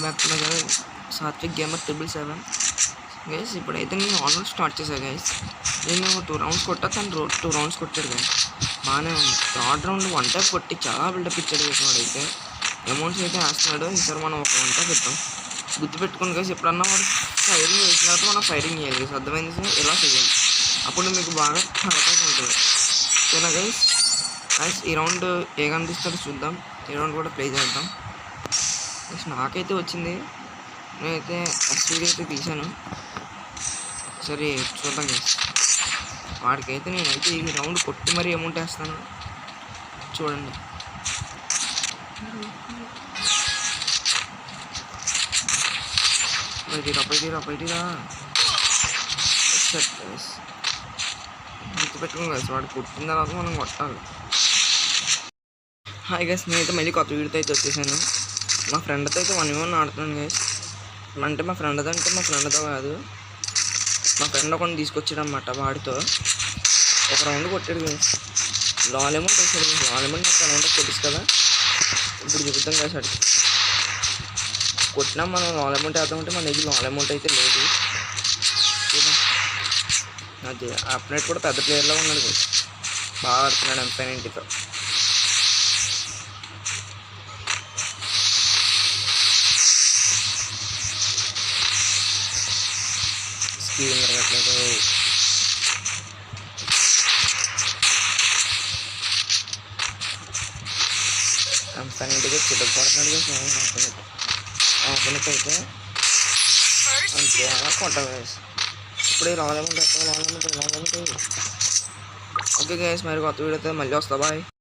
Back to my channel Satvik gamer 777 guys. ఇప్పుడైతే నేను online start చేశాను గైస్. నేను 2 రౌండ్స్ కొట్టా, తను 2 రౌండ్స్ కొట్టాడు గైస్. బాగానే ఉంది. థర్డ్ రౌండ్ 1 టైప్ కొట్టి చాలా బిల్డప్ ఇచ్చాడు గైస్. వాడైతే అమౌంట్స్ అయితే వేస్తున్నాడు. ఈసారి మనం ఒక 1 టైప్ ఇద్దాం. గుర్తుపెట్టుకుని గైస్, ఎప్పుడన్నా వాడు ఫైరింగ్ వేసిన తర్వాత మనం ఫైరింగ్ చేయాలి గైస్. అర్థమైంది సార్? ఎలా చేయాలి అప్పుడు మీకు బాగా అవకాశం ఉంటుంది. ఓకేనా గైస్? గైస్ ఈ రౌండ్ ఏ కనిపిస్తుందో చూద్దాం. ఈ రౌండ్ కూడా ప్లే చేద్దాం. నాకైతే వచ్చింది. నేనైతే ఎస్వీడి అయితే తీసాను. సరే చూద్దాం గైస్. వాడికైతే నేనైతే ఈ రౌండ్ కొట్టి మరీ అమౌంట్ వేస్తాను. చూడండి. బయటిరా గుర్తుపెట్టుకుని గైస్, వాడు కొట్టిన తర్వాత మనం కొట్టాలి. హాయ్ గైస్, నేనైతే మళ్ళీ కొత్త వీడియోతో అయితే వచ్చేసాను. మా ఫ్రెండ్తో అయితే 1v1 ఆడుతున్నాను గైస్. అంటే మా ఫ్రెండ్తో కాదు, మా ఫ్రెండ్ ఒకటి తీసుకొచ్చాడు అన్నమాట. వాడితో ఒక రౌండ్ కొట్టాడు గైస్. లాల్ అమౌంట్ వేసాడు గైస్. లాల్ అమౌంట్ నాకు అమౌంట్ తెలుసు కదా, ఇప్పుడు చెబుతాం గైస్. అడిగి కొట్టినా మనం లాల్ అమౌంట్ వేద్దామంటే మన దగ్గర లాల్ అమౌంట్ అయితే లేదు. అది అప్డేట్ కూడా పెద్ద ప్లేయర్లో ఉన్నాడు గైస్. బాగా ఆడుతున్నాడు MP90తో. స్కీమ్ జరగట్లేదు. MP90తో చిటక్ పడుతున్నాడు గైస్. ఆపనితో అయితే అంతే అలా కొట్టాలి గైస్. ఇప్పుడు లాల్ అమౌంట్ ఓకే గైస్, మరి కొత్త వీడియోతో మళ్ళీ వస్తా. బాయ్.